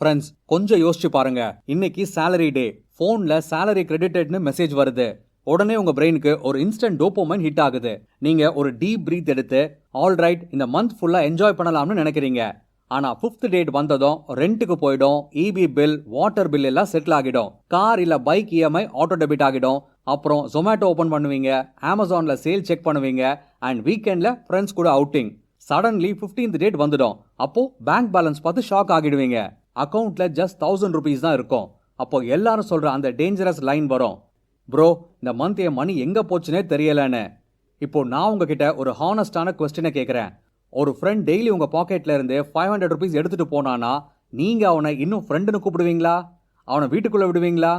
Friends, கொஞ்சம் யோசிச்சு பாருங்க. இன்னைக்கு சேலரி டே. ஃபோன்ல சேலரி கிரெடிட்டட்னு மெசேஜ் வருது. உடனே உங்க பிரெயினுக்கு ஒரு இன்ஸ்டன்ட் டோபமைன் ஹிட் ஆகுது. நீங்க ஒரு டீப் பிரீத் எடுத்து ஆல்ரைட் இந்த மந்த் ஃபுல்லா என்ஜாய் பண்ணலாம்னு நினைக்கிறீங்க. ஆனா 5th டேட் வந்ததும் ரெண்ட்டுக்கு போயிடும், இபி பில், வாட்டர் பில் எல்லாம் செட்டில் ஆகிடும். கார் இல்ல பைக் இஎம்ஐ ஆட்டோ டெபிட் ஆகிடும். அப்புறம் ஜொமேட்டோ ஓபன் பண்ணுவீங்க, அமேசான்ல சேல் செக் பண்ணுவீங்க, அண்ட் வீக்கெண்ட்ல ஃப்ரெண்ட்ஸ் கூட அவுட்டிங். சடன்லி 15th டேட் வந்துடும். அப்போ பேங்க் பேலன்ஸ் பார்த்து ஷாக் ஆகிடுவீங்க. அக்கௌண்ட்ல ஜஸ்ட் 1000 rupees தான் இருக்கும். அப்போ எல்லாரும் சொல்ற அந்த டேஞ்சரஸ் லைன் வரும், ப்ரோ இந்த மந்த் என் மணி எங்க போச்சுனே தெரியலன்னு. இப்போ நான் உங்ககிட்ட ஒரு ஹானஸ்டான கொஸ்டினை கேட்குறேன். ஒரு ஃப்ரெண்ட் டெய்லி உங்க பாக்கெட்ல இருந்து 500 rupees எடுத்துட்டு போனானா நீங்க அவனை இன்னும் ஃப்ரெண்டுன்னு கூப்பிடுவீங்களா? அவனை வீட்டுக்குள்ள விடுவீங்களா?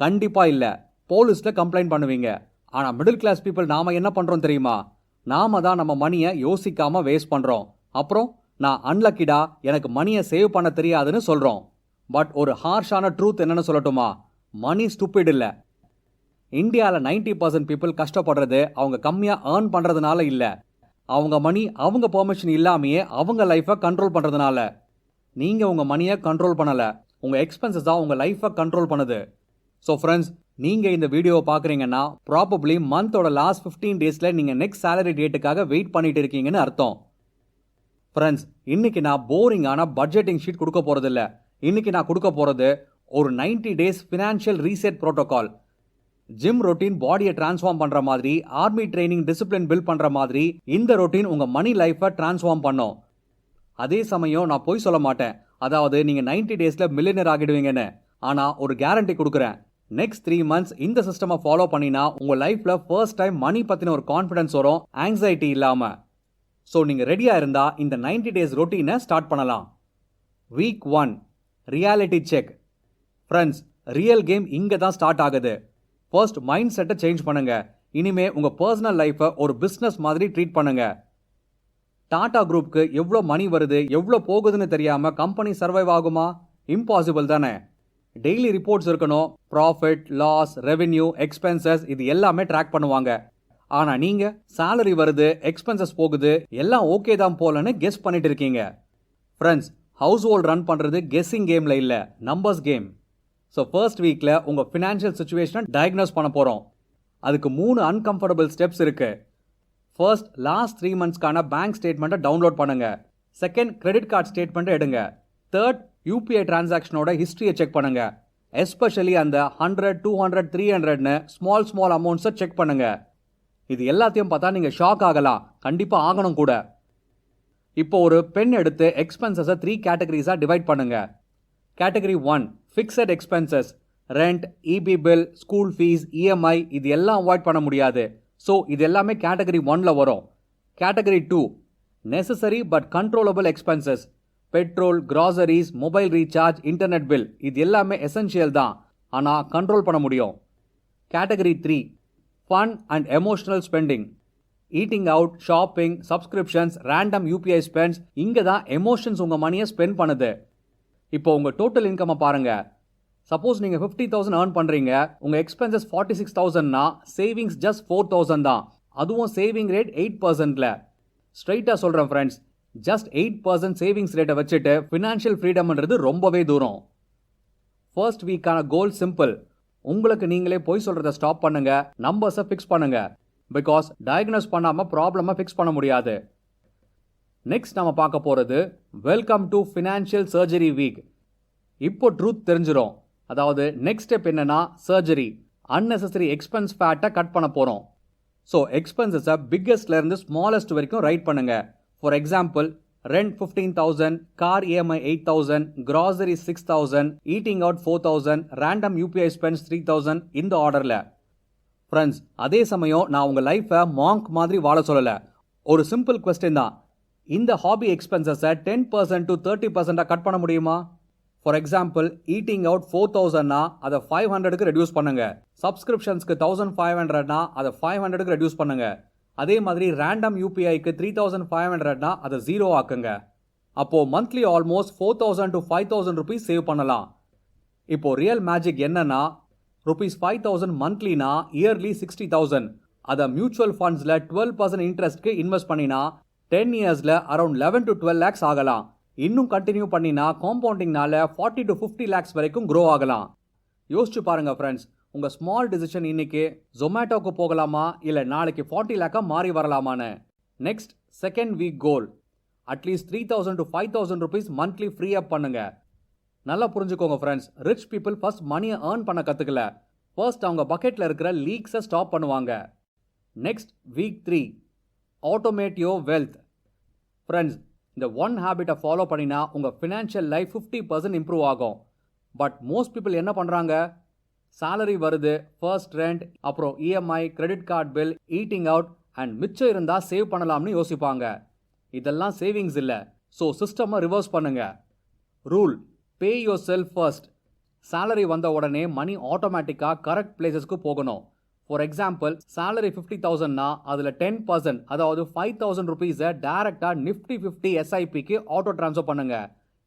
கண்டிப்பா இல்ல. போலீஸ்ல கம்ப்ளைண்ட் பண்ணுவீங்க. ஆனா மிடில் கிளாஸ் பீப்புள் நாம என்ன பண்றோம் தெரியுமா? நாம தான் நம்ம மணியை யோசிக்காம வேஸ்ட் பண்றோம். அப்புறம் நான் அன்லக்கிடா, எனக்கு மணியை சேவ் பண்ண தெரியாதுன்னு சொல்றோம். பட் ஒரு ஹார்ஷான ட்ரூத் என்னன்னு சொல்லட்டுமா? மணி ஸ்டூபிட் இல்ல. இந்தியாவில் 90% பீப்புள் கஷ்டப்படுறது அவங்க கம்மியா ஏர்ன் பண்றதுனால இல்ல, அவங்க மணி அவங்க பெர்மிஷன் இல்லாமையே அவங்க லைஃபை கண்ட்ரோல் பண்றதுனால. நீங்க உங்க மணியை கண்ட்ரோல் பண்ணல, உங்க எக்ஸ்பென்சஸ் தான் உங்க லைஃபை கண்ட்ரோல் பண்ணுது. ஸோ ஃப்ரெண்ட்ஸ், நீங்க இந்த வீடியோவை பார்க்குறீங்கன்னா ப்ராபப்ளி மந்தோட லாஸ்ட் 15 டேஸ்ல நீங்க நெக்ஸ்ட் சேலரி டேட்டுக்காக வெயிட் பண்ணிட்டு இருக்கீங்கன்னு அர்த்தம். ஃப்ரெண்ட்ஸ், இன்னைக்கு நான் போரிங்கான பட்ஜெட்டிங் ஷீட் கொடுக்க போறது இல்ல. இன்னைக்கு நான் கொடுக்க போறது ஒரு 90 days financial reset protocol. Gym routine பாடியை டிரான்ஸ்ஃபார்ம் பண்ற மாதிரி, ஆர்மி ட்ரைனிங் டிசிப்ளின் பில்ட் பண்ற மாதிரி இந்த ரொட்டீன் உங்க மணி லைஃபை டிரான்ஸ்ஃபார்ம் பண்ணும். அதே சமயம் நான் போய் சொல்ல மாட்டேன், அதாவது நீங்க 90 daysல மில்லியனர் ஆகிடுவீங்கன்னு. ஆனா ஒரு கேரண்டி கொடுக்குறேன், நெக்ஸ்ட் 3 months இந்த சிஸ்டமை ஃபாலோ பண்ணினா உங்க லைஃப்ல ஃபர்ஸ்ட் டைம் மணி பத்தின ஒரு கான்ஃபிடன்ஸ் வரும், ஆங்ஸைட்டி இல்லாம. ஸோ நீங்கள் ரெடியாக இருந்தால் இந்த 90 days ரொட்டீனை ஸ்டார்ட் பண்ணலாம். Week 1 reality check. Friends, real game இங்கே தான் ஸ்டார்ட் ஆகுது. ஃபர்ஸ்ட் மைண்ட் செட்டை சேஞ்ச் பண்ணுங்க. இனிமே உங்கள் பர்சனல் லைஃப்பை ஒரு பிஸ்னஸ் மாதிரி ட்ரீட் பண்ணுங்க. டாடா குரூப்க்கு எவ்வளோ மணி வருது, எவ்வளோ போகுதுன்னு தெரியாமல் கம்பெனி சர்வைவ் ஆகுமா? இம்பாசிபிள் தானே. டெய்லி ரிப்போர்ட்ஸ் இருக்கணும், ப்ராஃபிட், லாஸ், ரெவென்யூ, எக்ஸ்பென்சஸ் இது எல்லாமே ட்ராக் பண்ணுவாங்க. ஆனா நீங்க சேலரி வருது, எக்ஸ்பென்சஸ் போகுது, எல்லாம் ஓகே தான் போலன்னு கெஸ் பண்ணிட்டு இருக்கீங்க. ஃப்ரெண்ட்ஸ், ஹவுஸ் ஹோல்ட் ரன் பண்றது கெஸ்ஸிங் கேம்ல இல்ல, நம்பர்ஸ் கேம். ஸோ ஃபர்ஸ்ட் வீக்ல உங்க ஃபினான்ஷியல் சுச்சுவேஷனை டயக்னோஸ் பண்ண போறோம். அதுக்கு 3 அன்கம்ஃபர்டபுள் ஸ்டெப்ஸ் இருக்கு. ஃபர்ஸ்ட், லாஸ்ட் 3 monthsக்கான பேங்க் ஸ்டேட்மெண்ட்டை டவுன்லோட் பண்ணுங்க. செகண்ட், கிரெடிட் கார்டு ஸ்டேட்மெண்ட்டை எடுங்க. தேர்ட், யூபிஐ டிரான்சாக்ஷனோட ஹிஸ்டரியை செக் பண்ணுங்க. எஸ்பெஷலி அந்த 100, 200, 300ன்னு ஸ்மால் அமௌண்ட்ஸை செக் பண்ணுங்க. இது எல்லாத்தையும் பார்த்தா நீங்க ஷாக் ஆகலாம், கண்டிப்பா ஆகணும் கூட. இப்போ ஒரு பென் எடுத்து எக்ஸ்பென்சஸை 3 கேட்டகரிஸா டிவைட் பண்ணுங்க. Category 1 fixed expenses, rent, EB bill, school fees, EMI இது எல்லாம் அவாய்ட் பண்ண முடியாது. ஸோ இது எல்லாமே கேட்டகரி 1ல வரும். Category 2 necessary but controllable expenses, petrol, groceries, mobile recharge, internet bill இது எல்லாமே எசென்ஷியல் தான், ஆனா கண்ட்ரோல் பண்ண முடியும். Category 3 fun and emotional spending, eating out, shopping, subscriptions, random UPI spends. இங்க தான் எமோஷன்ஸ் உங்க மணியை ஸ்பெண்ட் பண்ணுது. இப்போ உங்க டோட்டல் இன்கம் பாருங்க. சப்போஸ் நீங்க 50,000 earn பண்றீங்க, உங்க எக்ஸ்பென்சஸ் 46,000னா சேவிங்ஸ் ஜஸ்ட் 4,000 தான். அதுவும் சேவிங் ரேட் 8%ல. ஸ்ட்ரைட்டா சொல்றேன் ஃப்ரெண்ட்ஸ், ஜஸ்ட் 8% சேவிங்ஸ் ரேட்டை வச்சுட்டு ஃபினான்ஷியல் ஃப்ரீடம்ன்றது ரொம்பவே தூரம். ஃபர்ஸ்ட் வீக்கான கோல் சிம்பிள். உங்களுக்கு நீங்களே போய் சொல்றதை ஸ்டாப் பண்ணுங்க, நம்பர்ஸை ஃபிக்ஸ் பண்ணுங்க. பிகாஸ் டயக்னோஸ் பண்ணாம ப்ராப்ளமை ஃபிக்ஸ் பண்ண முடியாது. நெக்ஸ்ட் நம்ம பார்க்க போறது welcome to financial surgery week. இப்போ ட்ரூத் தெரிஞ்சிடும். அதாவது நெக்ஸ்ட் ஸ்டெப் என்னன்னா சர்ஜரி. அன்னெசரி எக்ஸ்பென்ஸ் ஃபேட்டை கட் பண்ண போறோம். ஸோ எக்ஸ்பென்சஸை பிக்கெஸ்ட்ல இருந்து ஸ்மாலஸ்ட் வரைக்கும் ரைட் பண்ணுங்க. For example, rent 15,000, car EMI 8,000, grocery 6,000, eating out 4,000, random UPI spends 3,000 இந்த ஆர்டர்ல. ஃப்ரெண்ட்ஸ், அதே சமயம் நான் உங்க லைஃபை மாங்க் மாதிரி வாழ சொல்லல. ஒரு சிம்பிள் கொஸ்டின் தான், இந்த ஹாபி எக்ஸ்பென்சஸை 10% to 30% கட் பண்ண முடியுமா? ஃபார் எக்ஸாம்பிள், ஈட்டிங் அவுட் 4,000னா அதை 500க்கு ரெடியூஸ் பண்ணுங்க. சப்ஸ்கிரிப்ஷன்ஸ்க்கு 1,500னா அதை 500க்கு ரெடியூஸ் பண்ணுங்க. அதே மாதிரி ரேண்டம் யூபிஐக்கு 3,500னா அதை 0 ஆக்குங்க. அப்போ monthly almost 4,000 to 5,000 rupees save பண்ணலாம். இப்போ ரியல் மேஜிக் என்னன்னா, ₹5,000 மந்த்லினா இயர்லி 60,000. அதை மியூச்சுவல் ஃபண்ட்ஸ்ல 12% இன்ட்ரெஸ்ட்க்கு இன்வெஸ்ட் பண்ணினா 10 yearsல அரௌண்ட் 11 to 12 lakhs ஆகலாம். இன்னும் கண்டினியூ பண்ணினா காம்பவுண்டிங்னால 40 to 50 lakhs வரைக்கும் க்ரோ ஆகலாம். யோசிச்சு பாருங்க ஃப்ரெண்ட்ஸ், உங்க ஸ்மால் டிசிஷன் இன்னைக்கு ஜொமேட்டோக்கு போகலாமா இல்ல நாளைக்கு 40 லேக்கா மாறி வரலாமான்னு. Next second week goal, at least 3000 to 5000 rupees monthly free up பண்ணுங்க. நல்லா புரிஞ்சுக்கோங்க ஃப்ரெண்ட்ஸ், ரிச் பீப்புள் ஃபர்ஸ்ட் மணியை ஏர்ன் பண்ண கற்றுக்கல, ஃபர்ஸ்ட் அவங்க பக்கெட்டில் இருக்கிற லீக்ஸை ஸ்டாப் பண்ணுவாங்க. Next week 3 automate your wealth. Friends, இந்த ஒன் ஹேபிட்டை ஃபாலோ பண்ணினா உங்கள் ஃபினான்ஷியல் லைஃப் 50% இம்ப்ரூவ் ஆகும். பட் மோஸ்ட் பீப்புள் என்ன பண்ணுறாங்க, சேலரி வருது, ஃபர்ஸ்ட் ரெண்ட், அப்புறம் EMI, credit card bill, eating out and மிச்சம் இருந்தால் சேவ் பண்ணலாம்னு யோசிப்பாங்க. இதெல்லாம் சேவிங்ஸ் இல்லை. ஸோ சிஸ்டமை ரிவர்ஸ் பண்ணுங்க. Rule, pay your self first. Salary வந்த உடனே மணி ஆட்டோமேட்டிக்காக கரெக்ட் பிளேசஸ்க்கு போகணும். ஃபார் எக்ஸாம்பிள், சேலரி 50,000னா அதில் 10%, அதாவது 5,000 rupees டேரெக்டாக நிஃப்டி 50 SIPக்கு ஆட்டோ ட்ரான்ஸ்ஃபர் பண்ணுங்க.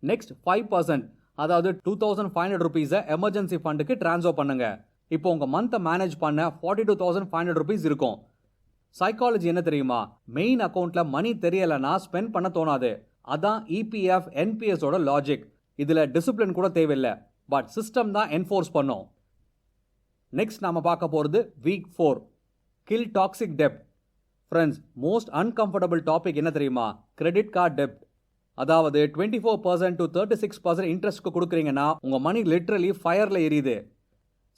நெக்ஸ்ட் 5%, அதாவது 2,500 rupees எமர்ஜென்சி ஃபண்டுக்கு ட்ரான்ஸ்ஃபர் பண்ணுங்க. இப்போ உங்கள் மந்த்தை மேனேஜ் பண்ண 42,500 rupees இருக்கும். சைக்காலஜி என்ன தெரியுமா, மெயின் அக்கௌண்ட்டில் மணி தெரியலைன்னா ஸ்பெண்ட் பண்ண தோணாது. அதான் EPF NPSோட லாஜிக். இதில் டிசிப்ளின் கூட தேவையில்லை, பட் சிஸ்டம் தான் என்ஃபோர்ஸ் பண்ணும். நெக்ஸ்ட் நாம பார்க்க போகிறது வீக் 4 கில் டாக்ஸிக் டெப்ட். ஃப்ரெண்ட்ஸ், மோஸ்ட் அன்கம்ஃபர்டபுள் டாபிக் என்ன தெரியுமா, கிரெடிட் கார்டு டெப்ட். அதாவது 24% to 36% இன்ட்ரெஸ்ட்க்கு கொடுக்குறீங்கன்னா உங்கள் மணி லிட்ரலி ஃபயரில் எரியுது.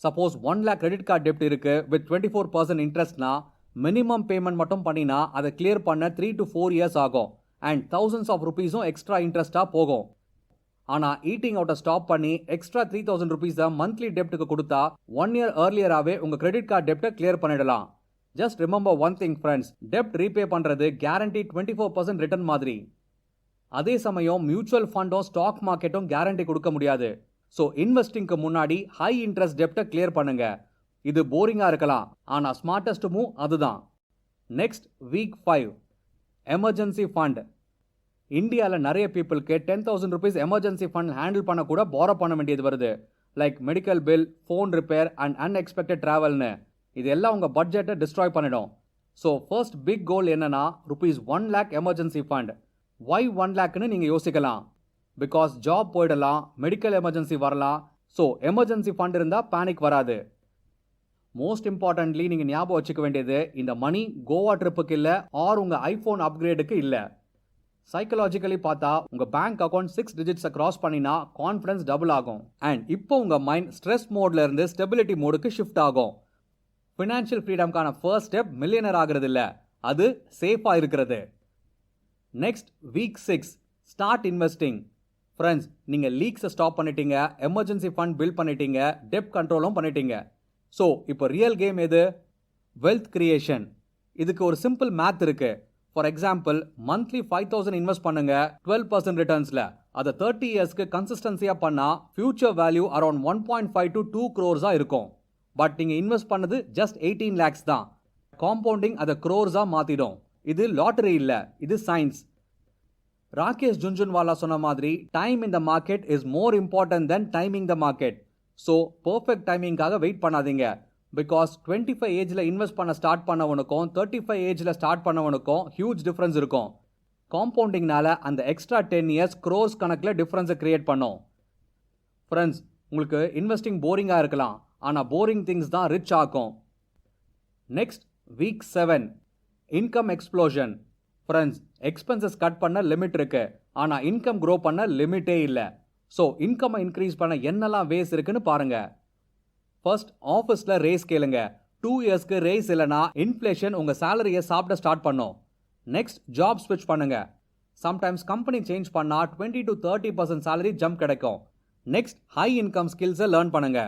சப்போஸ் 1 lakh கிரெடிட் கார்டு டெப்ட் இருக்கு வித் 24% இன்ட்ரெஸ்ட்னா மினிமம் பேமெண்ட் மட்டும் பண்ணினா அதை கிளியர் பண்ண 3 to 4 years ஆகும். அண்ட் thousands of rupeesம் எக்ஸ்ட்ரா இன்ட்ரெஸ்டாக போகும். ஆனால் ஈட்டிங் அவுட்டை ஸ்டாப் பண்ணி எக்ஸ்ட்ரா 3,000 rupees மந்த்லி டெப்ட்டுக்கு கொடுத்தா 1 year ஏர்லியராகவே உங்கள் கிரெடிட் கார்டு டெப்ட்டை கிளியர் பண்ணிடலாம். Just remember one thing friends, டெப்ட் ரீபே பண்ணுறது கேரண்டி 24% ரிட்டர்ன் மாதிரி. அதே சமயம் மியூச்சுவல் ஃபண்டும் ஸ்டாக் மார்க்கெட்டும் கேரண்டி கொடுக்க முடியாது. ஸோ இன்வெஸ்டிங்க்கு முன்னாடி ஹை இன்ட்ரெஸ்ட் டெப்ட்டை கிளியர் பண்ணுங்க. இது போரிங்காக இருக்கலாம், ஆனால் ஸ்மார்ட்டஸ்ட் மூவ் அதுதான். Next week 5 emergency fund. இந்தியாவில் நிறைய பீப்புளுக்கு 10,000 rupees எமர்ஜென்சி ஃபண்ட் ஹேண்டில் பண்ண கூட பாரோ பண்ண வேண்டியது வருது. Like medical bill, phone repair and unexpected ட்ராவல்னு. இது எல்லாம் உங்கள் பட்ஜெட்டை டிஸ்ட்ராய் பண்ணிடும். ஸோ ஃபர்ஸ்ட் பிக் கோல் என்னன்னா ₹1 lakh எமர்ஜென்சி ஃபண்ட். ஒய் 1 lakhன்னு நீங்கள் யோசிக்கலாம். பிகாஸ் ஜாப் போயிடலாம், மெடிக்கல் எமர்ஜென்சி வரலாம். ஸோ எமர்ஜென்சி ஃபண்ட் இருந்தால் பேனிக் வராது. மோஸ்ட் இம்பார்ட்டன்ட்லி நீங்கள் ஞாபகம் வச்சுக்க வேண்டியது, இந்த மணி கோவா ட்ரிப்புக்கு இல்லை ஆர் உங்கள் ஐஃபோன் அப்கிரேடுக்கு இல்லை. சைக்கலாஜிக்கலி பார்த்தா உங்கள் பேங்க் அக்கௌண்ட் 6 digits கிராஸ் பண்ணினா கான்ஃபிடன்ஸ் டபுள் ஆகும். அண்ட் இப்போ உங்கள் மைண்ட் ஸ்ட்ரெஸ் மோட்ல இருந்து ஸ்டெபிலிட்டி மோடுக்கு ஷிஃப்ட் ஆகும். ஃபினான்ஷியல் ஃப்ரீடம்கான ஃபர்ஸ்ட் ஸ்டெப் மில்லியனர் ஆகிறது இல்லை, அது சேஃபாக இருக்கிறது. Next week 6 start investing. Friends, நீங்கள் லீக்ஸை ஸ்டாப் பண்ணிட்டீங்க, எமர்ஜென்சி ஃபண்ட் பில்ட் பண்ணிட்டீங்க, டெப்ட் கண்ட்ரோலும் பண்ணிட்டீங்க. ஸோ இப்போ ரியல் கேம் எது, வெல்த் கிரியேஷன். இதுக்கு ஒரு சிம்பிள் மேத் இருக்கு. ஃபார் எக்ஸாம்பிள், மந்த்லி 5,000 இன்வெஸ்ட் பண்ணுங்க 12% ரிட்டர்ன்ஸில். அதை 30 yearsக்கு கன்சிஸ்டன்சியாக பண்ணால் future value around 1.5 to 2 crores இருக்கும். பட் நீங்கள் இன்வெஸ்ட் பண்ணது ஜஸ்ட் 18 lakhs தான். காம்பவுண்டிங் அதை crores மாற்றிடும். இது லாட்டரி இல்லை, இது சயின்ஸ். ராகேஷ் ஜுன்ஜுன்வாலா சொன்ன மாதிரி, time in the market is more important than timing the market. So perfect டைமிங்காக வெயிட் பண்ணாதீங்க. பிகாஸ் 25 ஏஜில் இன்வெஸ்ட் பண்ண ஸ்டார்ட் பண்ணவனுக்கும் 35 ஏஜில் ஸ்டார்ட் பண்ணவனுக்கும் ஹியூஜ் டிஃப்ரென்ஸ் இருக்கும். காம்பவுண்டிங்னால அந்த எக்ஸ்ட்ரா 10 years crores கணக்கில் டிஃப்ரென்ஸை கிரியேட் பண்ணும். ஃப்ரெண்ட்ஸ், உங்களுக்கு இன்வெஸ்டிங் போரிங்காக இருக்கலாம், ஆனால் போரிங் திங்ஸ் தான் ரிச் ஆக்கும். Next week 7 income explosion. Friends, expenses cut பண்ண லிமிட் இருக்கு, ஆனால் இன்கம் க்ரோ பண்ண லிமிட்டே இல்லை. ஸோ இன்கம்மை இன்க்ரீஸ் பண்ண என்னெல்லாம் வேஸ் இருக்குன்னு பாருங்க. ஃபர்ஸ்ட், ஆஃபீஸில் ரேஸ் கேளுங்க. 2 yearsக்கு ரேஸ் இல்லைனா இன்ஃப்ளேஷன் உங்கள் சேலரியை சாப்பிட ஸ்டார்ட் பண்ணும். நெக்ஸ்ட், ஜாப் ஸ்விட்ச் பண்ணுங்க. சம்டைம்ஸ் கம்பெனி சேஞ்ச் பண்ணால் 20 to 30% சேலரி ஜம்ப் கிடைக்கும். நெக்ஸ்ட், ஹை இன்கம் ஸ்கில்ஸை லேர்ன் பண்ணுங்க.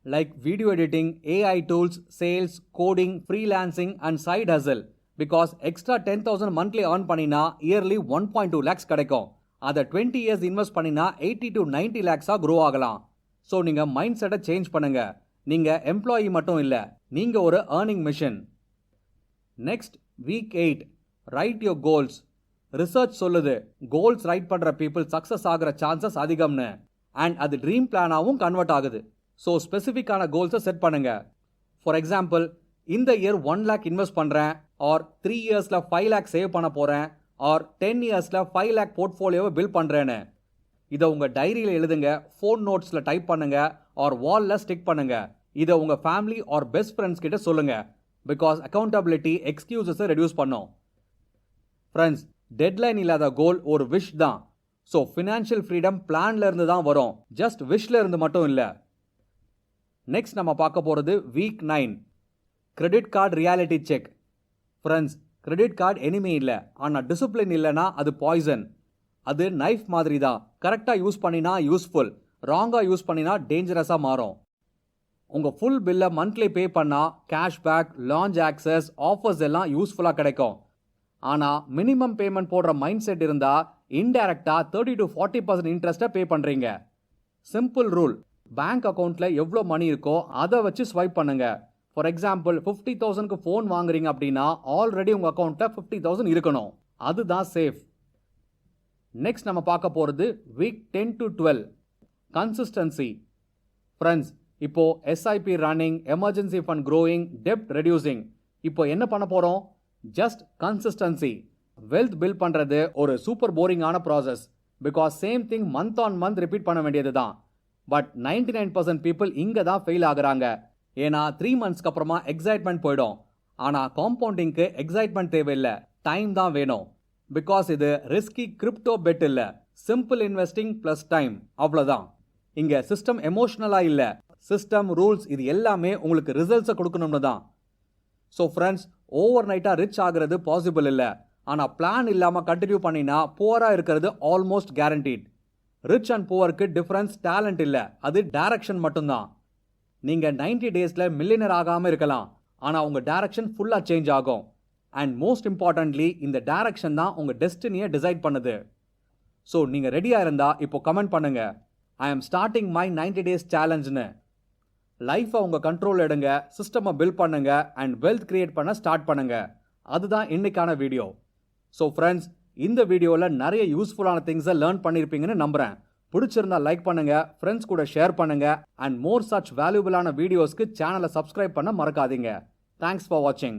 Like video editing, AI tools, sales, coding, freelancing and side hustle. Because extra 10,000 monthly earn பண்ணினா இயர்லி 1.2 lakhs கிடைக்கும். அதை 20 years இன்வெஸ்ட் பண்ணினா 80 to 90 lakhs க்ரோ ஆகலாம். So நீங்கள் மைண்ட் செட்டை சேஞ்ச் பண்ணுங்க. நீங்கள் எம்ப்ளாயி மட்டும் இல்லை, நீங்கள் ஒரு earning machine. Next week 8 right your goals. Research சொல்லுது, கோல்ஸ் ரைட் பண்ணுற பீப்புள் சக்ஸஸ் ஆகிற சான்சஸ் அதிகம்னு. அண்ட் அது ட்ரீம் பிளானாகவும் கன்வெர்ட் ஆகுது. ஸோ ஸ்பெசிஃபிக்கான கோல்ஸை செட் பண்ணுங்க. ஃபார் எக்ஸாம்பிள், இந்த இயர் 1 lakh இன்வெஸ்ட் பண்ணுறேன், ஆர் 3 yearsல 5 lakh சேவ் பண்ண போகிறேன், ஆர் 10 yearsல 5 lakh போர்ட்ஃபோலியோவை பில்ட் பண்ணுறேன்னு. இதை உங்கள் டைரியில் எழுதுங்க, ஃபோன் நோட்ஸில் டைப் பண்ணுங்க, ஆர் வாலில் ஸ்டிக் பண்ணுங்க. இதை உங்கள் ஃபேமிலி ஆர் பெஸ்ட் ஃப்ரெண்ட்ஸ் கிட்ட சொல்லுங்க. பிகாஸ் அக்கௌண்டபிலிட்டி எக்ஸ்கியூசஸை ரெடியூஸ் பண்ணும். ஃப்ரெண்ட்ஸ், டெட்லைன் இல்லாத கோல் ஒரு விஷ் தான். ஸோ ஃபினான்ஷியல் ஃப்ரீடம் பிளான்ல இருந்து தான் வரும், ஜஸ்ட் விஷல இருந்து மட்டும் இல்லை. நெக்ஸ்ட் நம்ம பார்க்க போகிறது week 9, credit card reality check. Friends, credit card enemy இல்லை, ஆனால் டிசிப்ளின் இல்லைனா அது பாய்சன். அது நைஃப் மாதிரி தான். கரெக்டாக யூஸ் பண்ணினா யூஸ்ஃபுல், ராங்காக யூஸ் பண்ணினா டேஞ்சரஸாக மாறும். உங்கள் ஃபுல் பில்லை மந்த்லி பே பண்ணால் கேஷ்பேக், லான்ச் ஆக்சஸ், ஆஃபர்ஸ் எல்லாம் யூஸ்ஃபுல்லாக கிடைக்கும். ஆனால் மினிமம் பேமெண்ட் போடுற மைண்ட் செட் இருந்தால் இன்டைரக்டாக 30 to 40% இன்ட்ரெஸ்ட்டை பே பண்ணுறீங்க. சிம்பிள் ரூல், பேங்க் அக்கௌண்ட்டில் எவ்வளோ மணி இருக்கோ அதை வச்சு ஸ்வைப் பண்ணுங்க. ஃபார் எக்ஸாம்பிள் 50,000க்கு ஃபோன் வாங்குறீங்க அப்படின்னா ஆல்ரெடி உங்கள் அக்கௌண்ட்டில் 50,000 இருக்கணும். அதுதான் சேஃப். நெக்ஸ்ட் நம்ம பார்க்க போகிறது வீக் 10 to 12, கன்சிஸ்டன்சி. ஃப்ரெண்ட்ஸ், இப்போ SIP running, emergency fund growing, டெப்ட் ரெடியூசிங். இப்போ என்ன பண்ண போகிறோம்? Just consistency. வெல்த் பில்ட் பண்ணுறது ஒரு சூப்பர் போரிங்கான process. Because same thing month on month repeat பண்ண வேண்டியது தான். பட் 99% பீப்புள் இங்கே தான் ஃபெயில் ஆகுறாங்க. ஏன்னா 3 monthsக்கு அப்புறமா எக்ஸைட்மெண்ட் போயிடும். ஆனால் காம்பவுண்டிங்க்கு எக்ஸைட்மெண்ட் தேவையில்லை, டைம் தான் வேணும். பிகாஸ் இது ரிஸ்கி கிரிப்டோ பெட் இல்லை, சிம்பிள் இன்வெஸ்டிங் ப்ளஸ் டைம், அவ்வளோதான். இங்கே சிஸ்டம் எமோஷ்னலாக இல்லை, சிஸ்டம் ரூல்ஸ் இது எல்லாமே உங்களுக்கு ரிசல்ட்ஸை கொடுக்கணும்னு தான். ஸோ ஃப்ரெண்ட்ஸ், ஓவர் நைட்டாக ரிச் ஆகிறது பாசிபிள் இல்லை. ஆனால் பிளான் இல்லாமல் கண்டினியூ பண்ணினா புவராக இருக்கிறது ஆல்மோஸ்ட் கேரண்டீட். ரிச் அண்ட் புவருக்கு டிஃப்ரென்ஸ் டேலண்ட் இல்லை, அது டைரக்ஷன் மட்டும்தான். நீங்கள் 90 daysல மில்லியனர் ஆகாமல் இருக்கலாம், ஆனால் உங்கள் டைரக்ஷன் ஃபுல்லாக சேஞ்ச் ஆகும். அண்ட் மோஸ்ட் இம்பார்ட்டன்ட்லி, இந்த டைரக்ஷன் தான் உங்கள் டெஸ்டினியை டிசைட் பண்ணுது. ஸோ நீங்கள் ரெடியாக இருந்தால் இப்போ கமெண்ட் பண்ணுங்க, ஐ ஆம் ஸ்டார்டிங் மை 90 days சேலஞ்சுன்னு. லைஃப்பை உங்கள் கண்ட்ரோல் எடுங்க, சிஸ்டமை பில்ட் பண்ணுங்க, அண்ட் வெல்த் கிரியேட் பண்ண ஸ்டார்ட் பண்ணுங்க. அதுதான் இன்னைக்கான வீடியோ. ஸோ ஃப்ரெண்ட்ஸ், இந்த வீடியோவில் நிறைய யூஸ்ஃபுல்லான திங்ஸை லேர்ன் பண்ணியிருப்பீங்கன்னு நம்புகிறேன். பிடிச்சிருந்தா லைக் பண்ணுங்க, ஃப்ரெண்ட்ஸ் கூட ஷேர் பண்ணுங்க, அண்ட் மோர் சச் வேல்யூபிளான வீடியோஸ்க்கு சேனலை சப்ஸ்கிரைப் பண்ண மறக்காதீங்க. தேங்க்ஸ் ஃபார் வாட்சிங்.